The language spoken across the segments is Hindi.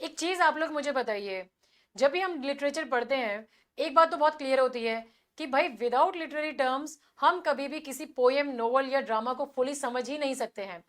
एक चीज आप लोग मुझे बताइए, जब भी हम लिटरेचर पढ़ते हैं, एक बात तो बहुत क्लियर होती है कि भाई विदाउट लिटरेरी टर्म्स हम कभी भी किसी पोएम, नोवेल या ड्रामा को फुली समझ ही नहीं सकते हैं।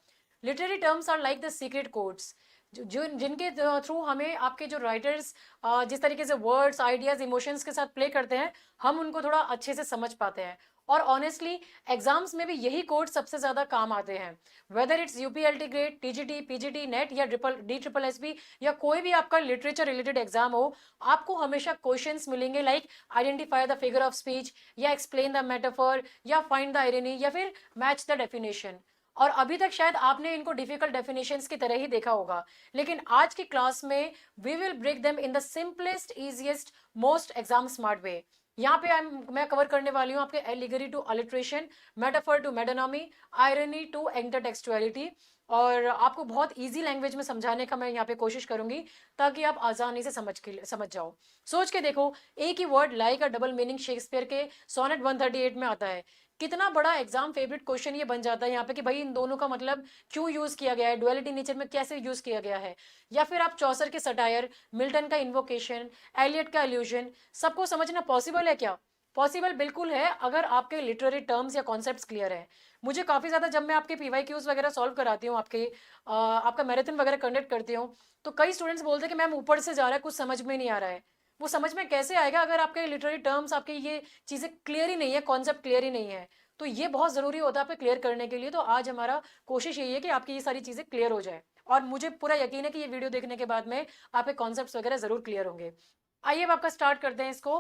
Literary terms are like the secret codes, जो जिनके थ्रू हमें आपके जो राइटर्स जिस तरीके से वर्ड्स, आइडियाज, इमोशंस के साथ प्ले करते हैं, हम उनको थोड़ा अच्छे से समझ पाते हैं। और ऑनेस्टली एग्जाम्स में भी यही कोड सबसे ज्यादा काम आते हैं। Whether it's UPLT grade, TGT, PGT, NET या ट्रिपल एसबी या कोई भी आपका लिटरेचर रिलेटेड एग्जाम हो, आपको हमेशा क्वेश्चंस मिलेंगे like identify the figure of speech, या एक्सप्लेन द मेटाफर, या फाइंड द आयरनी, या फिर मैच द डेफिनेशन। और अभी तक शायद आपने इनको डिफिकल्ट डेफिनेशंस की तरह ही देखा होगा, लेकिन आज की क्लास में we will break them in the simplest, easiest, most exam smart way. यहाँ पे मैं कवर करने वाली हूँ आपके allegory to alliteration, metaphor to metonymy, irony to intertextuality. और आपको बहुत इजी लैंग्वेज में समझाने का मैं यहाँ पे कोशिश करूंगी, ताकि आप आसानी से समझ जाओ। सोच के देखो, एक ही वर्ड लाई का डबल मीनिंग शेक्सपियर के सोनेट 138 में आता है। कितना बड़ा एग्जाम फेवरेट क्वेश्चन ये बन जाता है यहाँ पे कि भाई इन दोनों का मतलब क्यों यूज किया गया है, डुअलिटी नेचर में कैसे यूज किया गया है। या फिर आप चौसर के सटायर, मिल्टन का इन्वोकेशन, एलियट का एल्यूजन, सबको समझना पॉसिबल है क्या? पॉसिबल बिल्कुल है, अगर आपके लिटरेरी टर्म्स या कॉन्सेप्ट्स क्लियर है। मुझे काफी ज्यादा, जब मैं आपके पीवाईक्यूज वगैरह सॉल्व कराती हूँ, आपका मैराथन वगैरह कंडक्ट करती हूँ, तो कई स्टूडेंट्स बोलते हैं कि मैम ऊपर से जा रहा है, कुछ समझ में नहीं आ रहा है। वो समझ में कैसे आएगा अगर आपके लिटरेरी टर्म्स, आपके ये चीजें क्लियर ही नहीं है, कॉन्सेप्ट क्लियर ही नहीं है। तो ये बहुत जरूरी होता है आपको क्लियर करने के लिए। तो आज हमारा कोशिश यही है कि आपकी ये सारी चीजें क्लियर हो जाए, और मुझे पूरा यकीन है कि ये वीडियो देखने के बाद में आपके कॉन्सेप्ट्स वगैरह जरूर क्लियर होंगे। आइए अब आपका स्टार्ट करते हैं इसको।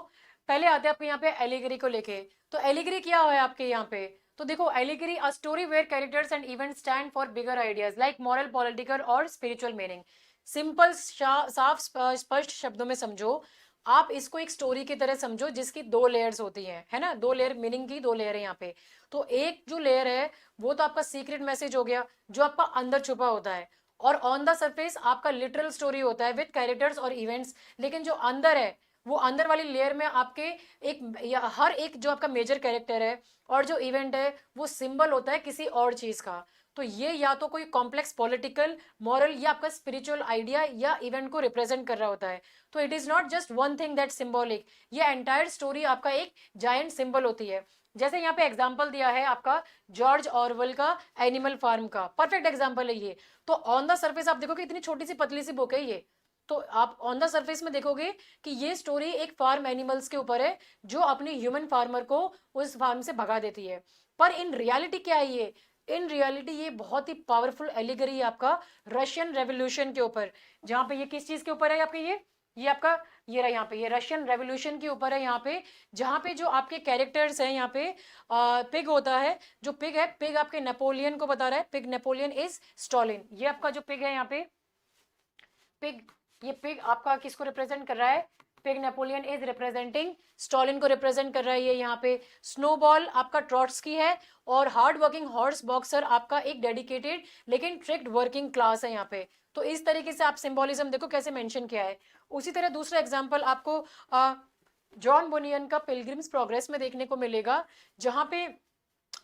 पहले आते हैं आपके यहाँ पे एलिगरी को लेके। तो एलिगरी क्या है आपके यहाँ पे? तो देखो, allegory a story where characters and event stand for bigger ideas like moral, political और स्पिरिचुअल मीनिंग। सिंपल, साफ, स्पष्ट शब्दों में समझो, आप इसको एक स्टोरी की तरह समझो जिसकी दो लेयर्स होती हैं, है ना? दो लेयर, मीनिंग की दो लेयर है यहाँ पे। तो एक जो लेयर है वो तो आपका सीक्रेट मैसेज हो गया, जो आपका अंदर छुपा होता है। और ऑन द सरफेस आपका लिटरल स्टोरी होता है विद कैरेक्टर्स और इवेंट्स। लेकिन जो अंदर है, वो अंदर वाली लेयर में आपके हर एक जो आपका मेजर कैरेक्टर है और जो इवेंट है, वो सिंबल होता है किसी और चीज का। तो ये या तो कोई कॉम्प्लेक्स पॉलिटिकल, मॉरल या आपका स्पिरिचुअल आइडिया या इवेंट को रिप्रेजेंट कर रहा होता है। तो it is not just one thing that symbolic, ये एंटायर स्टोरी आपका एक जायंट सिंबल होती है। जैसे यहाँ पे एग्जाम्पल दिया है आपका जॉर्ज ऑरवेल का एनिमल फार्म का, परफेक्ट एग्जाम्पल है ये। तो ऑन द सर्फेस आप देखोगे इतनी छोटी सी पतली सी बुक है ये, तो आप ऑन द सरफेस में देखोगे कि ये स्टोरी एक फार्म एनिमल्स के ऊपर है, जो अपनी ह्यूमन फार्मर को उस फार्म से भगा देती है। पर इन रियलिटी क्या है ये? इन रियलिटी ये बहुत ही पावरफुल एलिगरी है आपका रशियन रेवोल्यूशन के ऊपर। जहां पे ये किस चीज के ऊपर है आपके? ये आपका, ये रहा यहाँ पे, ये रशियन रेवोल्यूशन के ऊपर है यहाँ पे। जहां पे जो आपके कैरेक्टर्स हैं यहाँ पे, पिग होता है, जो पिग है, पिग आपके नेपोलियन को बता रहा है, पिग नेपोलियन इज स्टॉलिन। ये आपका जो पिग है यहाँ पे, पिग, ये पिग आपका किसको रिप्रेजेंट कर रहा है? Pig Napoleon is representing Stalin को रिप्रेजेंट कर रहा है ये यहाँ पे। स्नोबॉल आपका ट्रॉट्स्की है, और हार्ड वर्किंग हॉर्स बॉक्सर आपका एक डेडिकेटेड लेकिन ट्रिक्ड वर्किंग क्लास है यहाँ पे। तो इस तरीके से आप सिंबोलिज्म देखो कैसे मेंशन किया है। उसी तरह दूसरा एग्जांपल आपको जॉन बुनियन का पिलग्रिम्स प्रोग्रेस में देखने को मिलेगा, जहां पे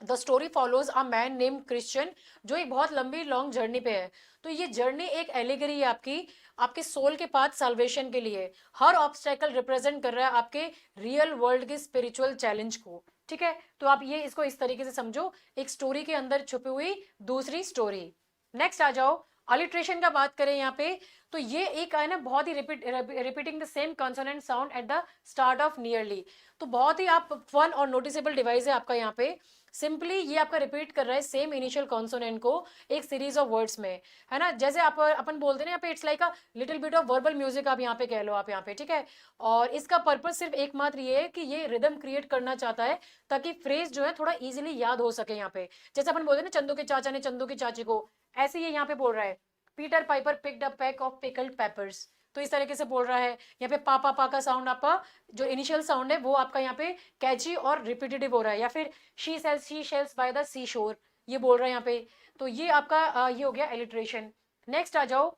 the story follows a man name Christian, जो एक बहुत लंबी लॉन्ग जर्नी पे है। तो ये जर्नी एक एलिगरी है आपकी, आपके सोल के पाथ साल्वेशन के लिए। हर ऑब्स्टेकल रिप्रेजेंट कर रहा है आपके रियल वर्ल्ड के स्पिरिचुअल चैलेंज को। ठीक है, तो आप ये इसको इस तरीके से समझो, एक स्टोरी के अंदर छुपी हुई दूसरी स्टोरी। नेक्स्ट आ जाओ, अलिट्रेशन का बात करें यहाँ पे, तो ये एक है ना, बहुत ही repeating the same consonant sound at the start of nearly. तो बहुत ही आप फन और नोटिसेबल डिवाइस है आपका यहाँ पे। सिंपली ये आपका रिपीट कर रहा है सेम इनिशियल कॉन्सोनेंट को एक सीरीज ऑफ वर्ड्स में, है ना? जैसे आप अपन बोलते हैं ना यहाँ पे, it's like a little bit of verbal music, आप यहाँ पे कह लो, आप यहाँ पे, ठीक है। और इसका पर्पस सिर्फ एकमात्र ये है कि ये रिदम क्रिएट करना चाहता है, ताकि फ्रेज जो है थोड़ा इजिली याद हो सके यहाँ पे। जैसे अपन बोलते हैं ना, चंदू के चाचा ने चंदू की चाची को, ऐसे ये यहाँ पे बोल रहा है, Peter Piper picked a pack of pickled papers. तो इस तरीके से बोल रहा है। यहाँ पे पापा पा का साउंड, आपका जो इनिशियल साउंड है वो आपका यहाँ पे कैची और रिपीटेटिव हो रहा है। या फिर शी शेल्स बाय द सी शोर, ये बोल रहा है यहाँ पे। तो ये आपका ये हो गया एलिट्रेशन। नेक्स्ट आ जाओ,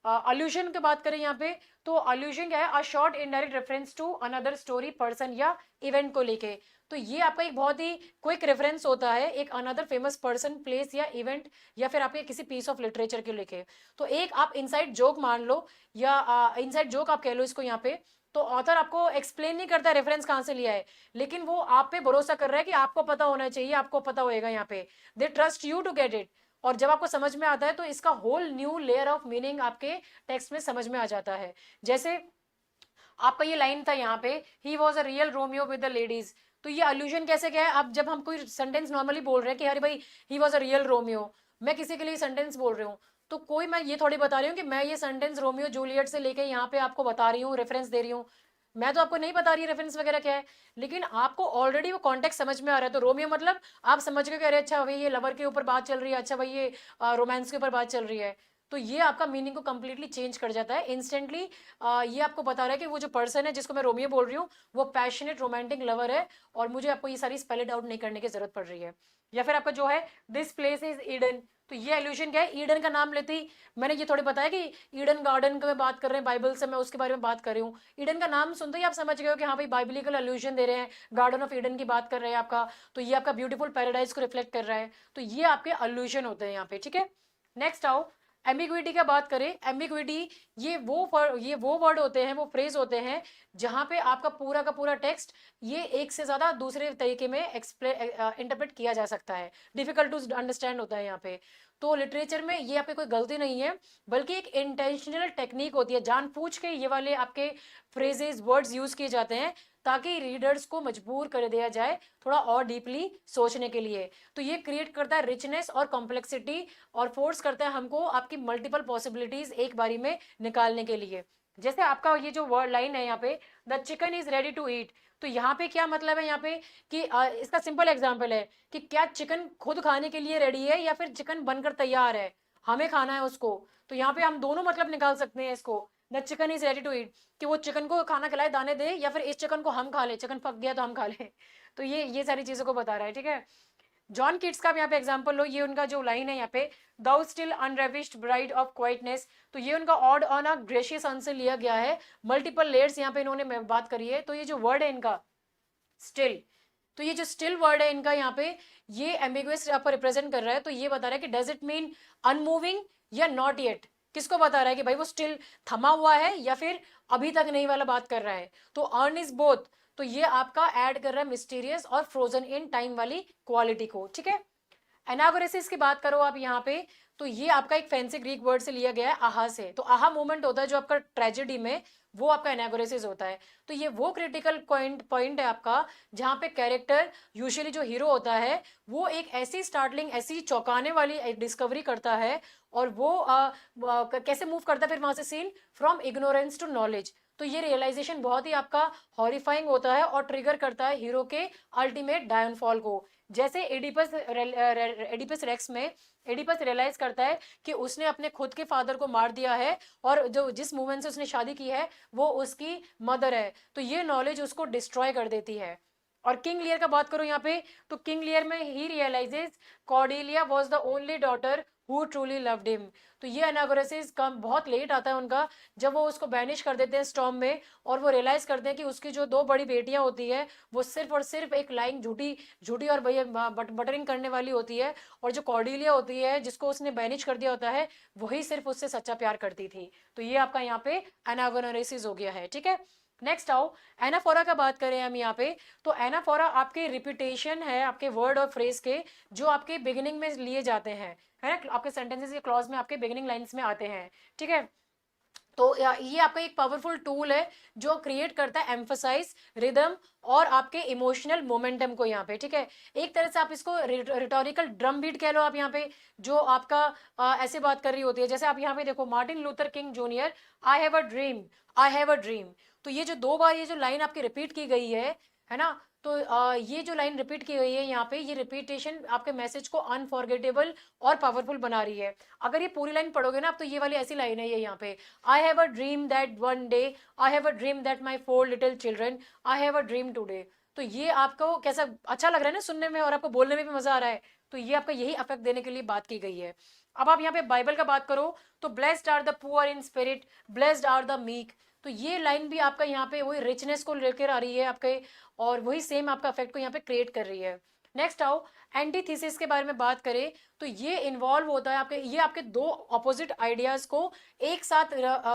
अल्यूशन की बात करें यहाँ पे, तो अल्यूशन क्या है, a short indirect reference to another story, person या इवेंट को लेके। तो ये आपका एक बहुत ही क्विक रेफरेंस होता है एक अनदर फेमस पर्सन, प्लेस या इवेंट, या फिर आपके किसी पीस ऑफ लिटरेचर के लेके। तो एक आप इनसाइड जोक मान लो, या इनसाइड जोक आप कह लो इसको यहाँ पे। तो ऑथर आपको एक्सप्लेन नहीं करता रेफरेंस कहाँ से लिया है, लेकिन वो आप पे भरोसा कर रहा है कि आपको पता होना चाहिए, आपको पता होएगा यहाँ पे। They trust you to get it. और जब आपको समझ में आता है तो इसका whole new layer of meaning आपके टेक्स्ट में समझ में आ जाता है। जैसे आपका ये लाइन था यहाँ पे, he was a real Romeo with the ladies. तो ये अल्यूजन कैसे क्या है, अब जब हम कोई सेंटेंस नॉर्मली बोल रहे हैं कि अरे भाई he was a real Romeo, मैं किसी के लिए सेंटेंस बोल रही हूँ, तो कोई मैं ये थोड़ी बता रही हूँ कि मैं ये सेंटेंस रोमियो जूलियट से लेके यहाँ पे आपको बता रही हूँ, रेफरेंस दे रही हूँ। मैं तो आपको नहीं बता रही रेफरेंस वगैरह क्या है, लेकिन आपको ऑलरेडी वो कॉन्टेक्स्ट समझ में आ रहा है। तो रोमियो मतलब आप समझ गए कि अरे अच्छा भाई ये लवर के ऊपर बात चल रही है, अच्छा भाई ये रोमांस के ऊपर बात चल रही है। तो ये आपका मीनिंग को कंप्लीटली चेंज कर जाता है इंस्टेंटली। ये आपको बता रहा है कि वो जो पर्सन है जिसको मैं रोमियो बोल रही हूँ, वो पैशनेट रोमांटिक लवर है, और मुझे आपको ये सारी स्पेल इट आउट नहीं करने की जरूरत पड़ रही है। या फिर आपका जो है, दिस प्लेस इज ईडन। तो ये एल्यूशन क्या है, ईडन का नाम लेते ही मैंने ये थोड़ी बताया कि ईडन गार्डन का मैं बात कर रहे हैं, बाइबल से मैं उसके बारे में बात कर रही हूँ। ईडन का नाम सुनते ही आप समझ गए हो कि हाँ भाई बाइबलिकल एल्यूशन दे रहे हैं, गार्डन ऑफ ईडन की बात कर रहे हैं आपका। तो ये आपका ब्यूटीफुल पैराडाइज को रिफ्लेक्ट कर रहा है। तो ये आपके एल्यूशन होते हैं यहाँ पे, ठीक है। नेक्स्ट आओ, एम्बिग्विटी का बात करें। एम्बिग्विटी ये वो वर्ड होते हैं, वो फ्रेज होते हैं जहां पे आपका पूरा का पूरा टेक्स्ट ये एक से ज्यादा दूसरे तरीके में इंटरप्रेट किया जा सकता है, डिफिकल्ट टू अंडरस्टैंड होता है यहाँ पे। तो लिटरेचर में ये आपकी कोई गलती नहीं है, बल्कि एक इंटेंशनल टेक्निक होती है, जानबूझ के ये वाले आपके फ्रेजेस वर्ड्स यूज किए जाते हैं ताकि रीडर्स को मजबूर कर दिया जाए थोड़ा और डीपली सोचने के लिए। तो ये क्रिएट करता है रिचनेस और कॉम्प्लेक्सिटी, और फोर्स करता है हमको आपकी मल्टीपल पॉसिबिलिटीज एक बारी में निकालने के लिए। जैसे आपका ये जो वर्ड लाइन है यहाँ पे, the chicken is ready to eat. तो यहाँ पे क्या मतलब है यहाँ पे कि इसका सिंपल एग्जांपल है कि क्या चिकन खुद खाने के लिए रेडी है या फिर चिकन बनकर तैयार है, हमें खाना है उसको। तो यहाँ पे हम दोनों मतलब निकाल सकते हैं इसको, the chicken is ready to eat, कि वो चिकन को खाना खिलाए, दाने दे, या फिर इस चिकन को हम खा ले, चिकन पक गया तो हम खा ले। तो ये सारी चीजों को बता रहा है, ठीक है। जॉन किट्स का भी यहाँ पे एग्जांपल लो, ये उनका जो लाइन है यहाँ पे, दाउ still unravished bride of quietness. तो ये उनका ऑड ऑन अ ग्रेशियस सन से लिया गया है, मल्टीपल लेयर्स यहाँ पे इन्होंने बात करी है। तो ये जो वर्ड है इनका स्टिल, तो ये जो स्टिल वर्ड है इनका यहाँ पे, ये एम्बिगुअस आपको रिप्रेजेंट कर रहा है। तो ये बता रहा है कि डज इट मीन अनमूविंग या नॉट येट, किसको बता रहा है कि भाई वो स्टिल थमा हुआ है या फिर अभी तक नहीं वाला बात कर रहा है। तो अर्न इज बोथ, तो ये आपका ऐड कर रहा है मिस्टीरियस और फ्रोजन इन टाइम वाली क्वालिटी को, ठीक है। एनागोरेसिस की बात करो आप यहाँ पे, तो ये आपका एक फैंसी ग्रीक वर्ड से लिया गया है, आहा से। तो आहा मोमेंट होता है जो आपका ट्रेजेडी में, वो आपका एनागोरेसिस होता है। तो ये वो क्रिटिकल पॉइंट है आपका जहाँ पे कैरेक्टर, यूजुअली जो हीरो होता है, वो एक ऐसी स्टार्टलिंग, ऐसी चौंकाने वाली एक डिस्कवरी करता है, और वो कैसे मूव करता है फिर वहां से scene, from ignorance to knowledge. तो ये रियलाइजेशन बहुत ही आपका हॉरिफाइंग होता है और ट्रिगर करता है हीरो के अल्टीमेट डाउनफॉल को। जैसे एडिपस रेक्स में एडिपस रियलाइज करता है कि उसने अपने खुद के फादर को मार दिया है, और जो जिस वुमन से उसने शादी की है वो उसकी मदर है। तो ये नॉलेज उसको डिस्ट्रॉय कर देती है। और किंग लियर का बात करूं यहाँ पे, तो किंग लियर में he realises Cordelia was the only daughter who truly loved him. तो ये एनागोरेसिस कम बहुत लेट आता है उनका, जब वो उसको बैनिश कर देते हैं स्टॉर्म में, और वो रियलाइज करते हैं कि उसकी जो दो बड़ी बेटियां होती है वो सिर्फ और सिर्फ एक लाइन झूठी झूठी और भैया बटरिंग करने वाली होती है, और जो कॉर्डेलिया होती है जिसको उसने बैनिश कर दिया होता है, वही सिर्फ उससे सच्चा प्यार करती थी। तो ये आपका यहाँ पे एनागोरेसिस हो गया है, ठीक है। नेक्स्ट आओ, एनाफोरा का बात करें हम यहाँ पे। तो एनाफोरा आपके रिपीटेशन है आपके वर्ड और फ्रेज के, जो आपके बिगिनिंग में लिए जाते हैं, है ना, आपके सेंटेंसेस या क्लॉज में आपके बिगिनिंग लाइंस में आते हैं, ठीक है। तो ये आपका एक पावरफुल टूल है जो क्रिएट करता है एम्फसाइज, रिदम और आपके इमोशनल मोमेंटम को यहाँ पे, ठीक है। एक तरह से आप इसको रिटोरिकल ड्रम बीट कह लो आप यहाँ पे, जो आपका ऐसे बात कर रही होती है। जैसे आप यहाँ पे देखो, Martin Luther king junior, I have a dream, I have a dream. तो ये जो दो बार ये जो लाइन आपकी रिपीट की गई है ना, तो ये जो लाइन रिपीट की गई है यहाँ पे, ये रिपीटेशन आपके मैसेज को अनफॉरगेटेबल और पावरफुल बना रही है। अगर ये पूरी लाइन पढ़ोगे ना आप, तो ये वाली ऐसी लाइन है ये यहाँ पे, I have a dream that one day, I have a dream that my 4 little children, I have a dream today. तो ये आपको कैसा अच्छा लग रहा है ना सुनने में, और आपको बोलने में भी मजा आ रहा है। तो ये आपका यही अफेक्ट देने के लिए बात की गई है। अब आप यहाँ पे बाइबल का बात करो तो blessed are the poor in spirit, blessed are the meek, तो ये लाइन भी आपका यहाँ पे वही रिचनेस को लेकर आ रही है आपके, और वही सेम आपका इफेक्ट को यहाँ पे क्रिएट कर रही है। नेक्स्ट आओ, एंटीथीसिस के बारे में बात करें तो ये इन्वॉल्व होता है आपके, ये आपके दो ऑपोजिट आइडियाज को एक साथ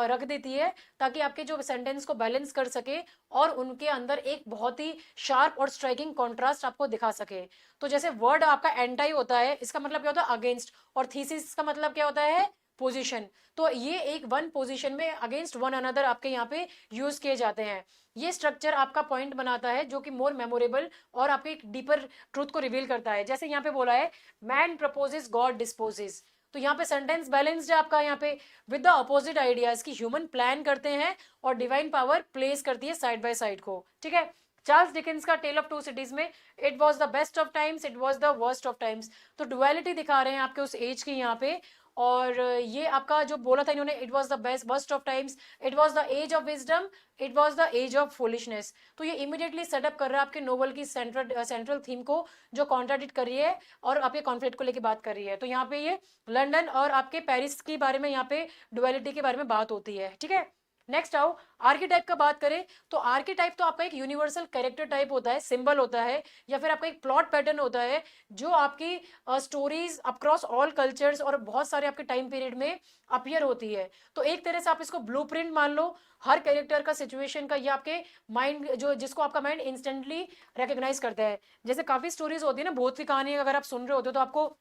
रख देती है ताकि आपके जो सेंटेंस को बैलेंस कर सके और उनके अंदर एक बहुत ही शार्प और स्ट्राइकिंग कॉन्ट्रास्ट आपको दिखा सके। तो जैसे वर्ड आपका एंटाई होता है, इसका मतलब क्या होता है अगेंस्ट, और थीसिस का मतलब क्या होता है पोजीशन। तो ये एक वन पोजीशन में अगेंस्ट वन अनदर आपके यहाँ पे यूज किए जाते हैं। ये स्ट्रक्चर आपका पॉइंट बनाता है जो कि मोर मेमोरेबल और आपके एक डीपर ट्रूथ को रिवील करता है। जैसे यहाँ पे बोला है मैन प्रपोजेस गॉड डिस्पोजेस, तो यहाँ पे सेंटेंस बैलेंस्ड है आपका यहाँ पे विद द अपोजिट आइडियाज की ह्यूमन प्लान करते हैं और डिवाइन पावर प्लेस करती है साइड बाय साइड को, ठीक है। चार्ल्स डिकेंस का टेल ऑफ टू सिटीज में it was the best of times, it was the worst of times, तो डुअलिटी दिखा रहे हैं आपके उस एज की यहाँ पे। और ये आपका जो बोला था इन्होंने it was the best worst of times, it was the age of wisdom, it was the age of foolishness, तो ये इमीडिएटली सेटअप कर रहा है आपके नोवेल की सेंट्रल थीम को जो कॉन्ट्राडिक्ट कर रही है और आपके कॉन्फ्लिक्ट को लेकर बात कर रही है। तो यहाँ पे ये लंदन और आपके पेरिस के बारे में यहाँ पे डुअलिटी के बारे में बात होती है, ठीक है। नेक्स्ट आओ, आर्कीटाइप का बात करें तो आर्कीटाइप तो आपका एक यूनिवर्सल कैरेक्टर टाइप होता है, सिंबल होता है, या फिर आपका एक प्लॉट पैटर्न होता है जो आपकी स्टोरीज अक्रॉस ऑल कल्चर्स और बहुत सारे आपके टाइम पीरियड में अपीयर होती है। तो एक तरह से आप इसको ब्लूप्रिंट मान लो हर कैरेक्टर का, सिचुएशन का, या आपके माइंड जो जिसको आपका माइंड इंस्टेंटली रिकॉग्नाइज करता है। जैसे काफी स्टोरीज होती है ना भूत की कहानी, अगर आप सुन रहे होते हो तो आपको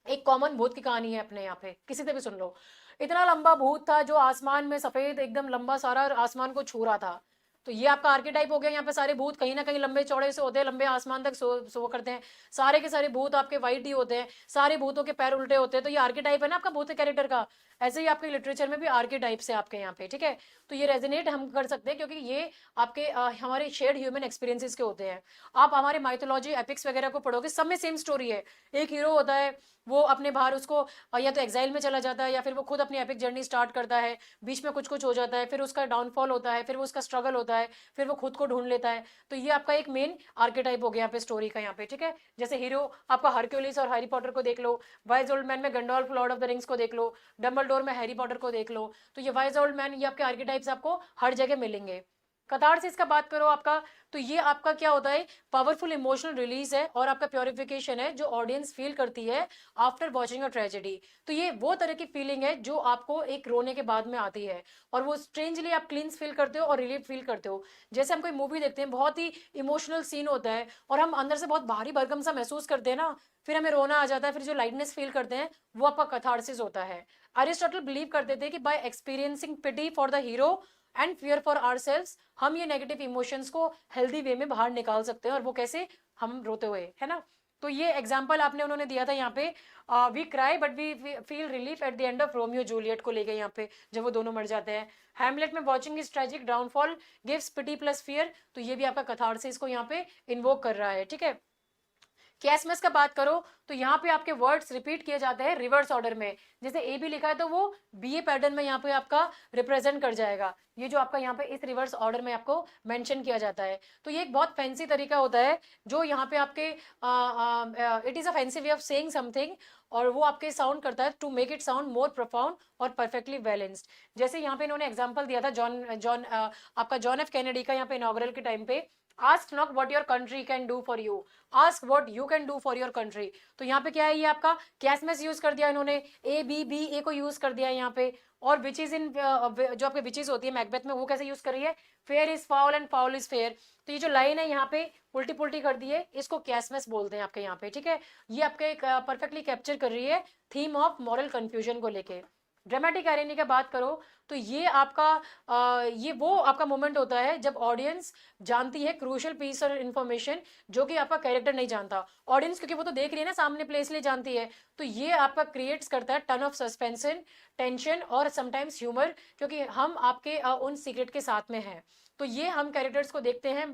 एक कॉमन भूत की कहानी है अपने यहाँ पे, किसी से भी सुन लो, इतना लंबा भूत था जो आसमान में सफेद एकदम लंबा सारा आसमान को छू रहा था। तो ये आपका आर्केटाइप हो गया। यहाँ पे सारे भूत कहीं ना कहीं लंबे चौड़े से होते हैं, लंबे आसमान तक सो करते हैं, सारे के सारे भूत आपके वाइट ही होते हैं, सारे भूतों के पैर उल्टे होते हैं, तो ये आर्केटाइप है ना आपका भूत के कैरेक्टर का। ऐसे ही आपके लिटरेचर में भी आर्केटाइप से आपके यहाँ पे, ठीक है। तो ये रेजोनेट हम कर सकते हैं क्योंकि ये आपके हमारे शेयर्ड ह्यूमन एक्सपीरियंसेस के होते हैं। आप हमारे माइथोलॉजी एपिक्स वगैरह को पढ़ोगे, सब में सेम स्टोरी है। एक हीरो होता है, वो अपने बाहर उसको या तो एग्जाइल में चला जाता है या फिर वो खुद अपनी एपिक जर्नी स्टार्ट करता है, बीच में कुछ कुछ हो जाता है, फिर उसका डाउनफॉल होता है, फिर वो उसका स्ट्रगल होता है, फिर वो खुद को ढूंढ लेता है। तो ये आपका एक मेन आर्केटाइप हो गया यहाँ पे स्टोरी का यहाँ पे, ठीक है। जैसे हीरो आपका हरक्यूलिस और हैरी पॉटर को देख लो, वाइज ओल्ड मैन में गंडोल्फ लॉर्ड ऑफ द रिंग्स को देख लो, डम्बलडोर में हैरी पॉटर को देख लो। तो ये वाइज ओल्ड मैन, ये आपके आर्केटाइप्स आपको हर जगह मिलेंगे। कथारसिस का बात करो आपका, तो ये आपका क्या होता है पावरफुल इमोशनल रिलीज है और आपका प्योरिफिकेशन है जो ऑडियंस फील करती है आफ्टर वॉचिंग अ ट्रेजेडी। तो ये वो तरह की फीलिंग है जो आपको एक रोने के बाद में आती है और वो स्ट्रेंजली आप क्लींस फील करते हो और रिलीफ फील करते हो। जैसे हम कोई मूवी देखते हैं, बहुत ही इमोशनल सीन होता है और हम अंदर से बहुत भारी भरकम सा महसूस करते हैं ना, फिर हमें रोना आ जाता है, फिर जो लाइटनेस फील करते हैं वो आपका कथारसिस होता है। अरिस्टोटल बिलीव करते थे कि by experiencing pity for the hero and fear for ourselves, हम ये नेगेटिव इमोशंस को हेल्दी वे में बाहर निकाल सकते हैं। और वो कैसे, हम रोते हुए, है ना। तो ये एग्जाम्पल आपने उन्होंने दिया था यहाँ पे, we cry but we feel relief at the end of Romeo Juliet को लेके यहाँ पे, जब वो दोनों मर जाते हैं। हैमलेट में watching is tragic downfall gives pity plus fear, तो ये भी आपका कथारसिस को यहाँ पे इन्वोक कर रहा है, ठीक है। कैसमस का बात करो तो यहाँ पे आपके वर्ड्स रिपीट किए जाते हैं रिवर्स ऑर्डर में। जैसे ए बी लिखा है तो वो बी ए पैटर्न में यहाँ पे आपका रिप्रेजेंट कर जाएगा। ये जो आपका यहाँ पे इस रिवर्स ऑर्डर में आपको मेंशन किया जाता है। तो ये एक बहुत फैंसी तरीका होता है जो यहाँ पे आपके it is a fancy way of saying something, और वो आपके साउंड करता है to make it sound more profound और परफेक्टली बैलेंस्ड। जैसे यहाँ पे इन्होंने एग्जाम्पल दिया था जॉन जॉन आपका जॉन एफ कैनेडी का, यहाँ पे इनॉग्रल के टाइम पे, ask not what your country can do for you, ask what you can do for your country. तो यहाँ पे क्या है, ये आपका कैसमस यूज कर दिया इन्होंने, ए बी बी ए को यूज कर दिया यहाँ पे। और विचेज इन जो आपके विचेज होती है मैकबेथ में, वो कैसे यूज कर रही है, fair is foul and foul is fair. तो ये जो लाइन है यहाँ पे उल्टी पुल्टी कर दी है, इसको कैसमस बोलते हैं आपके यहाँ पे, ठीक है। ये आपके परफेक्टली कैप्चर कर रही है थीम ऑफ मॉरल कंफ्यूजन को लेके। ड्रामेटिक आयरनी की बात करो तो ये आपका ये वो आपका मोमेंट होता है जब ऑडियंस जानती है क्रूशियल पीस और इन्फॉर्मेशन जो कि आपका कैरेक्टर नहीं जानता। ऑडियंस क्योंकि वो तो देख रही है ना सामने प्ले, इसलिए जानती है। तो ये आपका क्रिएट्स करता है टन ऑफ सस्पेंशन, टेंशन और समटाइम्स ह्यूमर, क्योंकि हम आपके उन सीक्रेट के साथ में हैं। तो ये हम कैरेक्टर्स को देखते हैं,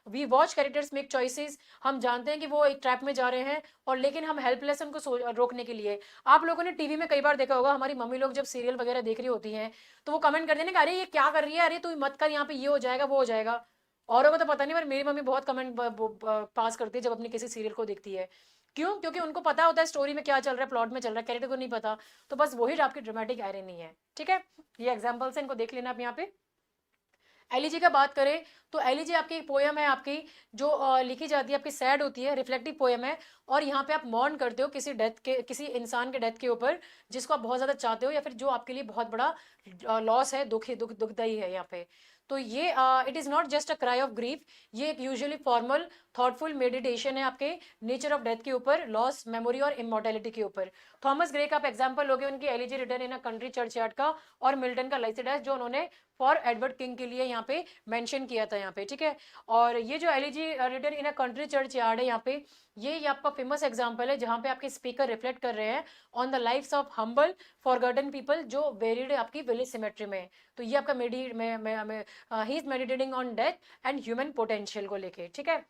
we watch characters make choices, हम जानते हैं कि वो एक ट्रैप में जा रहे हैं, और लेकिन हम हेल्पलेस उनको रोकने के लिए। आप लोगों ने टीवी में कई बार देखा होगा, हमारी मम्मी लोग जब सीरियल वगैरह देख रही होती हैं तो वो कमेंट करते हैं ना, अरे ये क्या कर रही है, अरे तू मत कर, यहाँ पे ये हो जाएगा वो हो जाएगा। औरों को तो पता नहीं, पर मेरी मम्मी बहुत कमेंट पास करती है जब अपनी किसी सीरियल को देखती है। क्यों? क्योंकि उनको पता होता है स्टोरी में क्या चल रहा है, प्लॉट में चल रहा है, कैरेक्टर को नहीं पता। तो बस वही आपकी ड्रामेटिक आयरनी है, ठीक है। ये एग्जाम्पल्स है, इनको देख लेना आप यहाँ पे। एलिजी का बात करें तो एलिजी आपकी एक पोयम है, आपकी जो लिखी जाती है, आपकी सैड होती है, रिफ्लेक्टिव पोयम है। और यहाँ पे आप मॉर्न करते हो किसी डेथ के, किसी इंसान के डेथ के ऊपर जिसको आप बहुत ज्यादा चाहते हो, या फिर जो आपके लिए बहुत बड़ा लॉस है, दुखदाई है यहाँ पे। तो ये it is not just a cry of grief, ये एक यूजुअली फॉर्मल थॉटफुल मेडिटेशन है आपके नेचर ऑफ डेथ के ऊपर, लॉस, मेमोरी और इमोर्टेलिटी के ऊपर। थॉमस ग्रे का आप एग्जाम्पल लोगे उनकी elegy return in a country churchyard का, और मिल्टन का लाइसिडास जो उन्होंने फॉर एडवर्ड किंग के लिए यहाँ पे मेंशन किया था यहाँ पे, ठीक है। और ये जो elegy written in a country churchyard है यहाँ पे, ये आपका फेमस एग्जांपल है जहाँ पे आपके स्पीकर रिफ्लेक्ट कर रहे हैं on the lifes of humble forgotten people जो वेरिड आपकी विलेज सिमेट्री में। तो ये आपका ही is meditating on death and human potential को लेके, ठीक है।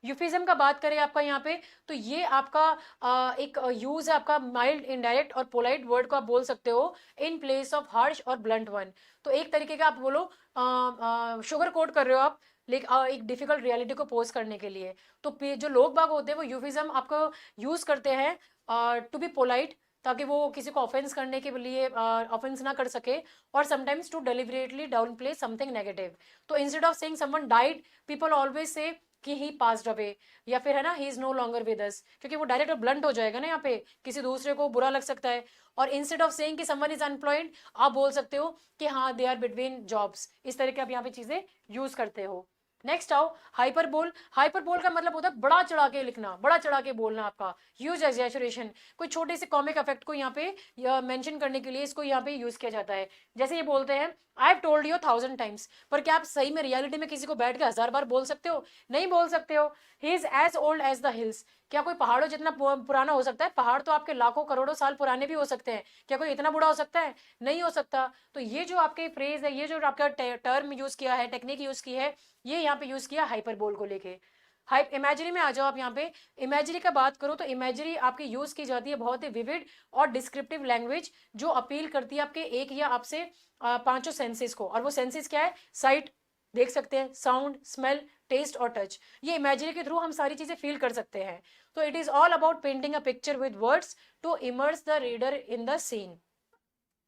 यूफिज्म का बात करें आपका यहाँ पे, तो ये आपका एक यूज है आपका माइल्ड, इनडायरेक्ट और पोलाइट वर्ड को आप बोल सकते हो इन प्लेस ऑफ हार्श और ब्लंट वन। तो एक तरीके का आप बोलो शुगर कोट कर रहे हो आप, लेकिन एक डिफिकल्ट रियलिटी को पोज करने के लिए। तो जो लोग बाग होते हैं वो यूफिज्म आपको यूज करते हैं टू बी पोलाइट, ताकि वो किसी को ऑफेंस करने के लिए ऑफेंस ना कर सके, और sometimes to deliberately downplay something negative. तो instead of saying someone died, people always say कि ही पास्ड अवे, या फिर है ना he is no longer with us, क्योंकि वो डायरेक्ट ब्लंट हो जाएगा ना, यहाँ पे किसी दूसरे को बुरा लग सकता है। और इंस्टेड ऑफ सेइंग कि समवन इज अनएम्प्लॉयड, आप बोल सकते हो कि हाँ दे आर बिटवीन जॉब्स। इस तरह के आप यहाँ पे चीजें यूज करते हो। नेक्स्ट आओ हाइपरबोल। हाइपरबोल का मतलब होता है बड़ा चढ़ा के लिखना, बड़ा चढ़ा के बोलना आपका, ह्यूज एग्जैजरेशन। कोई छोटे से कॉमिक इफेक्ट को यहाँ पे मेंशन करने के लिए इसको यहाँ पे यूज किया जाता है। जैसे ये बोलते हैं I have told you 1000 times, पर क्या आप सही में रियलिटी में किसी को बैठ के 1000 बार बोल सकते हो? नहीं बोल सकते हो। He is as old as the hills, क्या कोई पहाड़ों जितना पुराना हो सकता है? पहाड़ तो आपके लाखों करोड़ों साल पुराने भी हो सकते हैं, क्या कोई इतना बूढ़ा हो सकता है? नहीं हो सकता। तो ये जो आपके फ्रेज है, ये जो आपका टर्म यूज किया है, टेक्निक यूज की है, ये यहाँ पे यूज किया हाइपरबोल को लेके। इमेजरी में आ जाओ आप यहाँ पे। इमेजरी का बात करो तो इमेजरी आपकी यूज की जाती है बहुत ही विविड और डिस्क्रिप्टिव लैंग्वेज, जो अपील करती है आपके एक या आपसे पांचों सेंसेस को। और वो सेंसेस क्या है? साइट देख सकते हैं, साउंड, स्मेल, टेस्ट और टच। ये इमेजरी के थ्रू हम सारी चीजें फील कर सकते हैं। तो it is all about painting a picture with words to immerse the reader in the scene,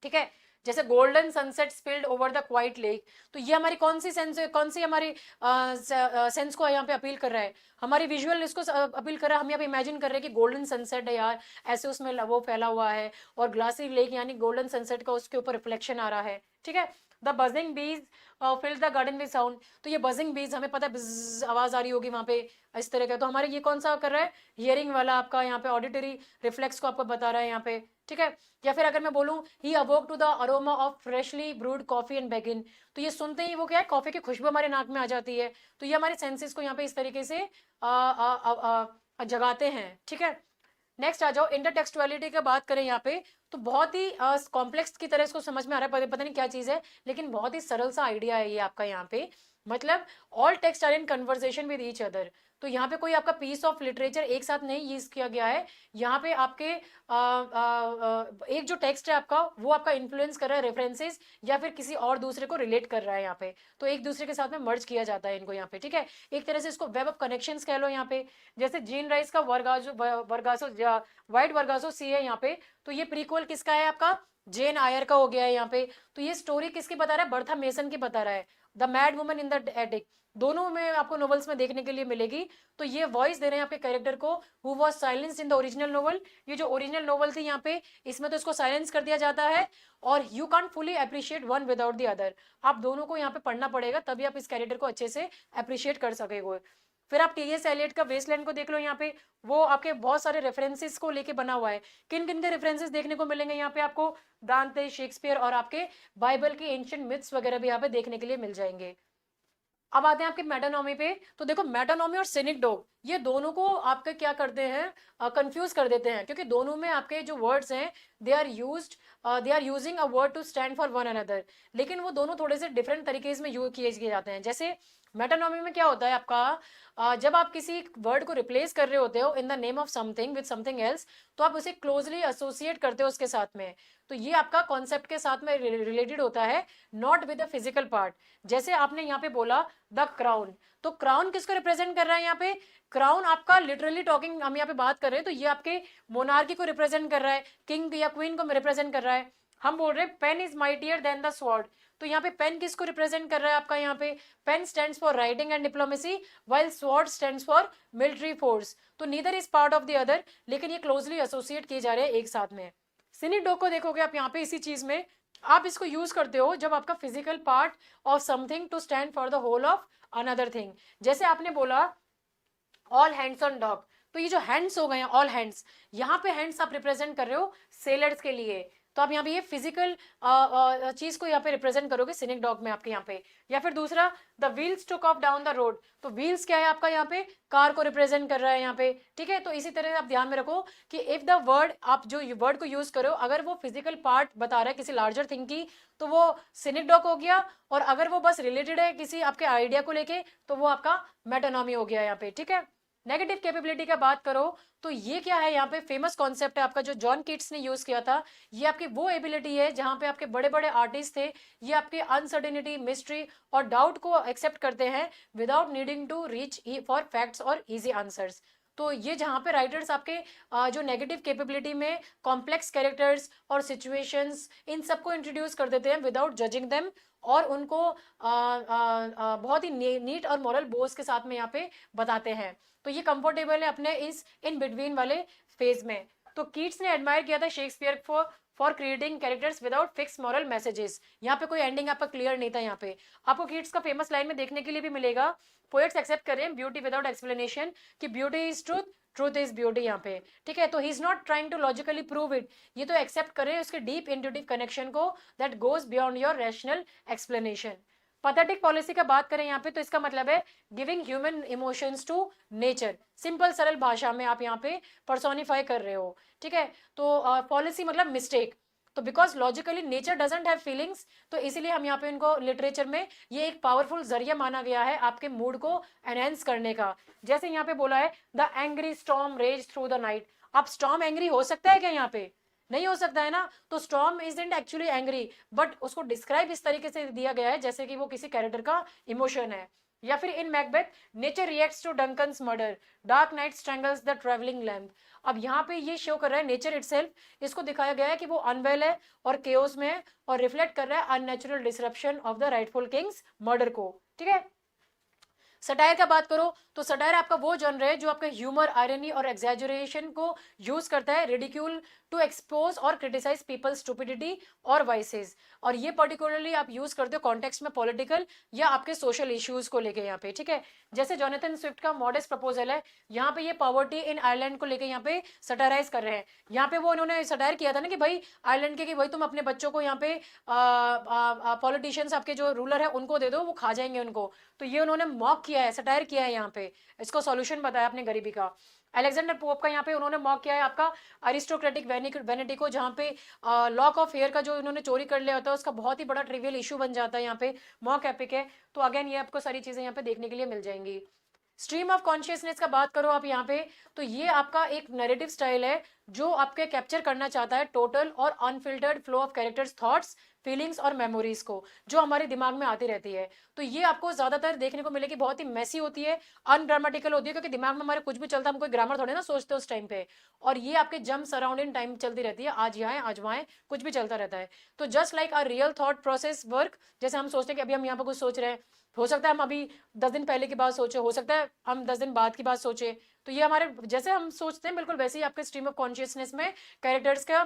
ठीक है। जैसे golden sunset spilled over the quiet lake, तो ये हमारी कौन सी सेंस, कौन सी हमारी सेंस को यहाँ पे अपील कर रहा है? हमारी विजुअल इसको अपील कर रहा है। हम यहाँ पे इमेजिन कर रहे हैं कि गोल्डन सनसेट है यार, ऐसे उसमें वो फैला हुआ है, और ग्लासी लेक यानी गोल्डन सनसेट का उसके ऊपर रिफ्लेक्शन आ रहा है, ठीक है। The buzzing bees fill the garden with sound, तो ये बजिंग बीज हमें पता है आवाज आ रही होगी वहां पे, इस तरह का। तो हमारे ये कौन सा कर रहा है? हियरिंग वाला आपका यहाँ पे ऑडिटरी रिफ्लेक्स को आपको बता रहा है यहाँ पे, ठीक है। या फिर अगर मैं बोलूं he awoke to the aroma of freshly brewed coffee and begin, तो ये सुनते ही वो क्या है, कॉफी की खुशबू हमारे नाक में आ जाती है। तो ये हमारे सेंसेस को यहाँ पे इस तरीके से जगाते हैं, ठीक है। नेक्स्ट आ जाओ इंटरटेक्सुअलिटी की बात करें यहाँ पे, तो बहुत ही कॉम्प्लेक्स की तरह इसको समझ में आ रहा है, पता नहीं क्या चीज है, लेकिन बहुत ही सरल सा आइडिया है ये आपका यहाँ पे। मतलब all text are in conversation with each other. तो यहाँ पे कोई आपका पीस ऑफ लिटरेचर एक साथ नहीं यूज किया गया है। यहाँ पे आपके एक जो टेक्स्ट है आपका, वो आपका इन्फ्लुएंस कर रहा है रेफरेंसेस, या फिर किसी और दूसरे को रिलेट कर रहा है यहाँ पे। तो एक दूसरे के साथ में मर्ज किया जाता है इनको यहाँ पे, ठीक है। एक तरह से इसको वेब ऑफ कनेक्शंस कह लो यहाँ पे। जैसे जीन राइस का वर्गासो वाइट वर्गासो सी है यहाँ पे, तो ये प्रीक्वल किसका है? आपका जेन आयर का हो गया है यहाँ पे। तो ये स्टोरी किसकी बता रहा है? बर्था मेसन की बता रहा है, the mad woman in the attic. दोनों में आपको नॉवेल्स में देखने के लिए मिलेगी। तो ये वॉइस दे रहे हैं आपके कैरेक्टर को, who was silenced in the original novel. ये जो ओरिजिनल नोवेल थी यहाँ पे, इसमें तो इसको साइलेंस कर दिया जाता है, और you can't fully appreciate one without the other. आप दोनों को यहाँ पे पढ़ना पड़ेगा, तभी आप इस कैरेक्टर को अच्छे से अप्रिशिएट कर सकेंगे। फिर आप टी.एस. एलियट का वेस्टलैंड को देख लो यहाँ पे, वो आपके बहुत सारे रेफरेंसेस को लेके बना हुआ है। किन किन के रेफरेंसेस देखने को मिलेंगे यहाँ पे आपको? दांते, शेक्सपियर, और आपके बाइबल के एंशिएंट मिथ्स वगैरह भी यहाँ पे देखने के लिए मिल जाएंगे। अब आते हैं आपके मेटानॉमी पे। तो देखो मेटानॉमी और सिनिक डॉग, ये दोनों को आपके क्या करते हैं, कंफ्यूज कर देते हैं, क्योंकि दोनों में आपके जो वर्ड्स हैं they are using a word to stand for one another, लेकिन वो दोनों थोड़े से डिफरेंट तरीके में यूज किए जाते हैं। जैसे मेटानॉमी में क्या होता है आपका, जब आप किसी वर्ड को रिप्लेस कर रहे होते हो in the name of something with something else, तो आप उसे क्लोजली एसोसिएट करते हो उसके साथ में। तो ये आपका कॉन्सेप्ट के साथ में रिलेटेड होता है, not with the physical part. जैसे आपने यहाँ पे बोला द क्राउन, तो क्राउन किसको रिप्रेजेंट कर रहा है यहाँ पे? क्राउन आपका लिटरली टॉकिंग हम यहाँ पे बात कर रहे हैं तो ये आपके मोनार्की को रिप्रेजेंट कर रहा है, किंग या क्वीन को रिप्रेजेंट कर रहा है। हम बोल रहे हैं pen is mightier than the sword, तो यहाँ पे पेन किसको रिप्रेजेंट कर रहा है आपका, यहाँ पे pen stands for writing and diplomacy while sword stands for military force. तो neither is part of the other, लेकिन ये क्लोजली एसोसिएट किए जा रहे हैं एक साथ में। सिनिक डॉग को देखोगे आप यहाँ पे इसी चीज में, आप इसको यूज करते हो जब आपका physical part of something to stand for the whole of another thing. जैसे आपने बोला ऑल हैंड्स ऑन डॉग, तो ये जो हैंड्स हो गए हैं ऑल हैंड्स, यहाँ पे हैंड्स आप रिप्रेजेंट कर रहे हो सेलर्स के लिए, तो आप यहाँ पे ये फिजिकल चीज को यहाँ पे रिप्रेजेंट करोगे सिनिक डॉग में आपके यहाँ पे। या फिर दूसरा the wheels took off down the road, तो व्हील्स क्या है आपका यहाँ पे, कार को रिप्रेजेंट कर रहा है यहाँ पे, ठीक है। तो इसी तरह आप ध्यान में रखो कि इफ द वर्ड, आप जो वर्ड को यूज करो अगर वो फिजिकल पार्ट बता रहा है किसी लार्जर थिंग की तो वो सिनिक डॉग हो गया, और अगर वो बस रिलेटेड है किसी आपके आइडिया को लेके तो वो आपका मेटोनॉमी हो गया यहाँ पे, ठीक है। नेगेटिव कैपेबिलिटी का बात करो तो ये क्या है, यहाँ पे फेमस कॉन्सेप्ट है आपका जो जॉन कीट्स ने यूज किया था। ये आपकी वो एबिलिटी है जहां पे आपके बड़े बड़े आर्टिस्ट थे, ये आपके अनसर्टेनिटी, मिस्ट्री और डाउट को एक्सेप्ट करते हैं without needing to reach for facts और इजी आंसर्स। तो ये जहाँ पे राइटर्स आपके जो नेगेटिव कैपेबिलिटी में कॉम्प्लेक्स कैरेक्टर्स और सिचुएशंस इन सबको इंट्रोड्यूस कर देते हैं विदाउट जजिंग देम, और उनको बहुत ही नीट और मॉरल बोझ के साथ में यहाँ पे बताते हैं। तो ये कंफर्टेबल है अपने इस इन बिटवीन वाले फेज में। तो कीट्स ने एडमायर किया था Shakespeare for creating characters without fix moral messages. यहाँ पे कोई एंडिंग आपका क्लियर नहीं था। यहाँ पे आपको कीट्स का फेमस लाइन में देखने के लिए भी मिलेगा, पोएट्स एक्सेप्ट करें ब्यूटी विदाउट एक्सप्लेनेशन, कि beauty is truth, truth is beauty यहाँ पे, ठीक है। तो he is not trying to logically prove it, ये तो एक्सेप्ट करें उसके डीप इंट्यूटिव कनेक्शन को that goes beyond your rational explanation. Pathetic policy का बात करें यहाँ पे तो इसका मतलब है giving human emotions to nature, simple सरल भाषा में आप यहाँ पे पर्सोनिफाई कर रहे हो, ठीक है। तो पॉलिसी मतलब मिस्टेक, तो because logically nature doesn't have feelings, तो इसीलिए हम यहाँ पे इनको लिटरेचर में ये एक पावरफुल जरिया माना गया है आपके मूड को एनहेंस करने का। जैसे यहाँ पे बोला है the angry storm rage through the night, अब स्टॉर्म एंग्री हो सकता है क्या, यहाँ पे नहीं हो सकता है ना। तो storm isn't actually angry, but उसको डिस्क्राइब इस तरीके से दिया गया है जैसे कि वो किसी कैरेक्टर का इमोशन है। या फिर in Macbeth nature reacts to Duncan's murder, dark night strangles the travelling lamp. अब यहाँ पे ये शो कर रहा है नेचर इटसेल्फ, इसको दिखाया गया है कि वो अनवेल है और केओस में है और रिफ्लेक्ट कर रहा है unnatural disruption of the rightful Kings murder को, ठीक है। सटायर का बात करो तो सटायर आपका वो जनर है जो आपका ह्यूमर, आयरनी और एग्जैजरेशन को यूज करता है रिडिक्यूल टू एक्सपोज और क्रिटिसाइज पीपल स्टुपिडिटी और वाइसेस, और ये पर्टिकुलरली आप यूज करते हो कॉन्टेक्स्ट में पॉलिटिकल या आपके सोशल इश्यूज को लेके यहाँ पे, ठीक है। जैसे जोनाथन स्विफ्ट का मॉडेस्ट प्रपोजल है, यहाँ पे ये पॉवर्टी इन आयरलैंड को लेके यहाँ पे सटाराइज कर रहे हैं। यहाँ पे वो उन्होंने सटायर किया था ना कि भाई आयरलैंड के, कि भाई तुम अपने बच्चों को यहाँ पे पॉलिटिशियंस आपके जो रूलर है उनको दे दो, वो खा जाएंगे उनको। तो ये उन्होंने मॉक किया है, सटायर किया है यहाँ पे, इसको सॉल्यूशन बताया अपने गरीबी का। अलेक्जेंडर पोप का यहाँ पे उन्होंने मॉक किया है आपका अरिस्टोक्रेटिक वेनिटी को, जहाँ पे लॉक ऑफ हेयर का जो इन्होंने चोरी कर लिया होता है उसका बहुत ही बड़ा ट्रिवियल इशू बन जाता है। यहाँ पे मॉक एपिक है। तो अगेन ये आपको सारी चीजें यहाँ पे देखने के लिए मिल जाएंगी। स्ट्रीम ऑफ कॉन्शियसनेस का बात करो आप यहाँ पे, तो ये आपका एक नैरेटिव स्टाइल है जो आपके कैप्चर करना चाहता है टोटल और unfiltered flow of characters thoughts, feelings और मेमोरीज को जो हमारे दिमाग में आती रहती है। तो ये आपको ज्यादातर देखने को मिलेगी, बहुत ही मेसी होती है, अनग्रामेटिकल होती है, क्योंकि दिमाग में हमारे कुछ भी चलता है, हम कोई ग्रामर थोड़े ना सोचते उस टाइम पे। और ये आपके जम्प सराउंडिंग टाइम चलती रहती है, आज यहाँ है आज वहाँ है, कुछ भी चलता रहता है। तो just like a real thought process work, जैसे हम सोचते हैं कि अभी हम यहाँ पर कुछ सोच रहे हैं, हो सकता है हम अभी 10 दिन पहले की बात सोचे, हो सकता है हम 10 दिन बाद की बात सोचे। तो ये हमारे जैसे हम सोचते हैं बिल्कुल वैसे ही आपके स्ट्रीम ऑफ कॉन्शियसनेस में कैरेक्टर्स का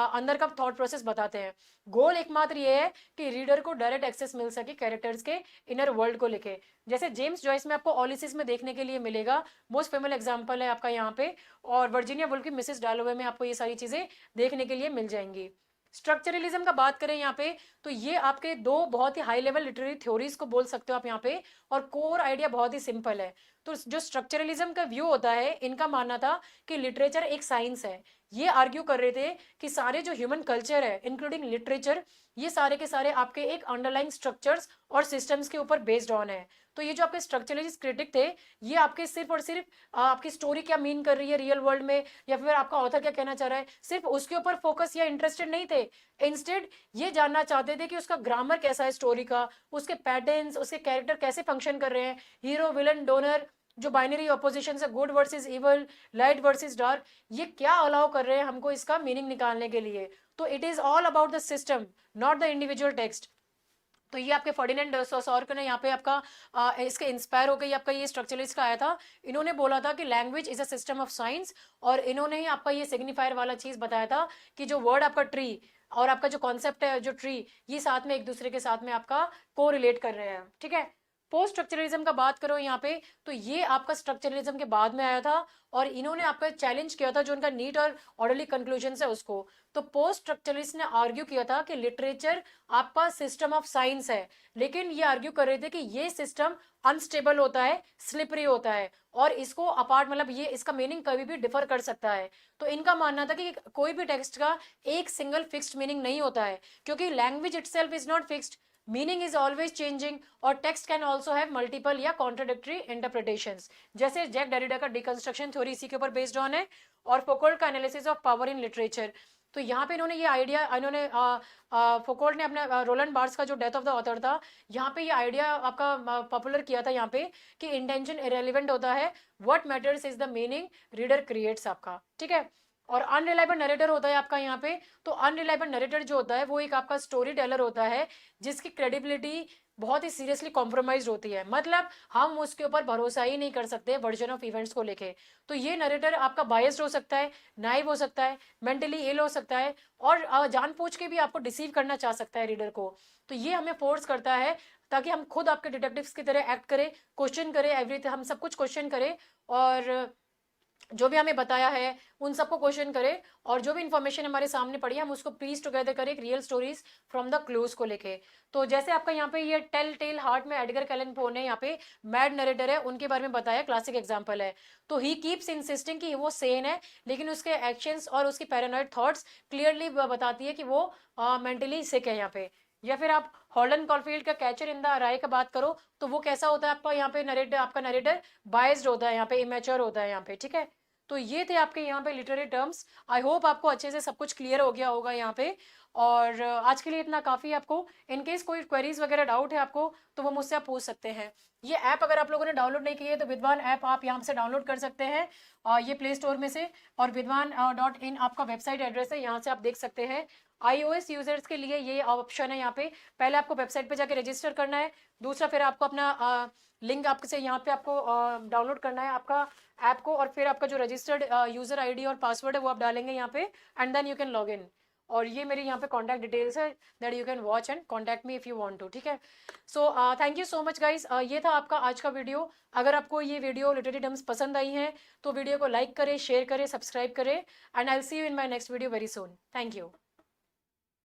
अंदर का थॉट प्रोसेस बताते हैं। गोल एकमात्र ये है कि रीडर को डायरेक्ट एक्सेस मिल सके कैरेक्टर्स के इनर वर्ल्ड को लेके। जैसे जेम्स जॉयस में आपको ओलिसिस में देखने के लिए मिलेगा, मोस्ट फेमस एग्जाम्पल है आपका यहाँ पे, और वर्जीनिया वुल्फ की मिसेस डैलोवे में आपको ये सारी चीजें देखने के लिए मिल जाएंगी। स्ट्रक्चरलिज्म का बात करें यहाँ पे, तो ये आपके दो बहुत ही हाई लेवल लिटरेरी थ्योरीज को बोल सकते हो आप यहाँ पे, और कोर आइडिया बहुत ही सिंपल है। तो जो स्ट्रक्चरलिज्म का व्यू होता है, इनका मानना था कि लिटरेचर एक साइंस है। ये आर्ग्यू कर रहे थे कि सारे जो ह्यूमन कल्चर है इंक्लूडिंग लिटरेचर, ये सारे के सारे आपके एक अंडरलाइंग स्ट्रक्चर्स और सिस्टम्स के ऊपर बेस्ड ऑन है। तो ये जो आपके स्ट्रक्चरलिस्ट क्रिटिक थे, ये आपके सिर्फ और सिर्फ आपकी स्टोरी क्या मीन कर रही है रियल वर्ल्ड में, या फिर आपका ऑथर क्या कहना चाह रहा है, सिर्फ उसके ऊपर फोकस या इंटरेस्टेड नहीं थे। इंस्टेड ये जानना चाहते थे कि उसका ग्रामर कैसा है स्टोरी का, उसके पैटर्न्स, उसके कैरेक्टर कैसे फंक्शन कर रहे हैं, हीरो, विलन, डोनर जो बाइनरी ऑपोजिशन है, good versus evil, light versus dark, ये क्या अलाउ कर रहे हैं हमको इसका मीनिंग निकालने के लिए। तो it is all about the system, not the individual text. तो ये आपके फर्डिनेंड सॉसॉर्क ने यहाँ पे आपका इसके इंस्पायर होकर आपका ये स्ट्रक्चरलिस्ट का आया था। इन्होंने बोला था कि language is a system of science, और इन्होंने ही आपका ये सिग्निफायर वाला चीज बताया था कि जो वर्ड आपका ट्री और आपका जो कॉन्सेप्ट है जो ट्री, ये साथ में एक दूसरे के साथ में आपका को रिलेट कर रहे हैं, ठीक है। पोस्ट स्ट्रक्चरलिज्म का बात करो यहाँ पे, तो ये आपका स्ट्रक्चरलिज्म के बाद में आया था, और इन्होंने आपका चैलेंज किया था जो उनका नीट और ऑर्डरली कंक्लूजन है उसको। तो पोस्ट स्ट्रक्चरलिस्ट ने आर्ग्यू किया था कि लिटरेचर आपका सिस्टम ऑफ साइंस है, लेकिन ये आर्ग्यू कर रहे थे कि ये सिस्टम अनस्टेबल होता है, स्लिपरी होता है, और इसको अपार्ट मतलब ये इसका मीनिंग कभी भी डिफर कर सकता है। तो इनका मानना था कि कोई भी टेक्स्ट का एक सिंगल फिक्स्ड मीनिंग नहीं होता है, क्योंकि language itself is not fixed, meaning is always changing, और text can also have multiple या कॉन्ट्रोडिक्टरी इंटरप्रिटेशंस। जैसे जैक डेरिडा का डिकंस्ट्रक्शन थ्योरी इसी के ऊपर बेस्ड ऑन है, और फोकोल्ट का analysis of power in literature. तो यहाँ पे इन्होंने ये आइडिया, इन्होंने फोकोल्ट ने अपने रोलैंड बार्ट्स का जो डेथ ऑफ द ऑथर था, यहाँ पे ये आइडिया आपका पॉपुलर किया था यहाँ पे, कि इंटेंशन इरेलीवेंट होता है, what matters is the meaning reader creates आपका, ठीक है। और अनरिलायबल नरेटर होता है आपका यहाँ पे। तो अनरिलायबल नरेटर जो होता है वो एक आपका स्टोरी टेलर होता है जिसकी क्रेडिबिलिटी बहुत ही सीरियसली कॉम्प्रोमाइज होती है, मतलब हम उसके ऊपर भरोसा ही नहीं कर सकते वर्जन ऑफ इवेंट्स को लेके। तो ये नरेटर आपका बायस्ड हो सकता है, नाइव हो सकता है, मेंटली इल हो सकता है, और जानबूझ के भी आपको डिसीव करना चाह सकता है रीडर को। तो ये हमें फोर्स करता है ताकि हम खुद आपके डिटेक्टिव्स की तरह एक्ट करें, क्वेश्चन करें एवरीथिंग, हम सब कुछ क्वेश्चन करें, और जो भी हमें बताया है उन सबको क्वेश्चन करें, और जो भी इंफॉर्मेशन हमारे सामने पड़ी है हम उसको पीस टुगेदर करें, real stories from the clues को लेके। तो जैसे आपका यहाँ पे ये टेल टेल हार्ट में एडगर कैलन पो ने यहाँ पे मैड नरेटर है उनके बारे में बताया, क्लासिक एग्जांपल है। तो ही कीप्स इंसिस्टिंग कि वो सेन है, लेकिन उसके एक्शंस और उसकी पैरानॉइड थॉट्स क्लियरली बताती है कि वो मेंटली सिक है यहाँ पे। या फिर आप हॉलन कॉलफील्ड का कैचर इन द राय का बात करो, तो वो कैसा होता है आपका यहाँ पे नरेटर, आपका नरेटर बायस्ड होता है यहाँ पे, इमेच्योर होता है यहाँ पे, ठीक है। तो ये थे आपके यहाँ पे लिटरेरी टर्म्स। आई होप आपको अच्छे से सब कुछ क्लियर हो गया होगा यहाँ पे, और आज के लिए इतना काफ़ी है आपको। इनकेस कोई क्वेरीज वगैरह डाउट है आपको तो वो मुझसे आप पूछ सकते हैं। ये ऐप अगर आप लोगों ने डाउनलोड नहीं की है तो विद्वान ऐप आप यहाँ से डाउनलोड कर सकते हैं, ये प्ले स्टोर में से, और विद्वान.in आपका वेबसाइट एड्रेस है, यहाँ से आप देख सकते हैं। iOS यूजर्स के लिए ये ऑप्शन है यहाँ पे, पहले आपको वेबसाइट पे जाके रजिस्टर करना है, दूसरा फिर आपको अपना लिंक आपसे यहाँ पे आपको डाउनलोड करना है आपका ऐप को, और फिर आपका जो रजिस्टर्ड यूजर आईडी और पासवर्ड है वो आप डालेंगे यहाँ पे, and then you can log in. और ये मेरी यहाँ पे कॉन्टैक्ट डिटेल्स है, that you can watch and contact me if you want to, ठीक है। So thank you so much guys, ये था आपका आज का वीडियो। अगर आपको ये वीडियो लिटरेरी टर्म्स पसंद आई हैं तो वीडियो को लाइक करें, शेयर करें, सब्सक्राइब करें, and I will see you in my next video very soon. Thank you.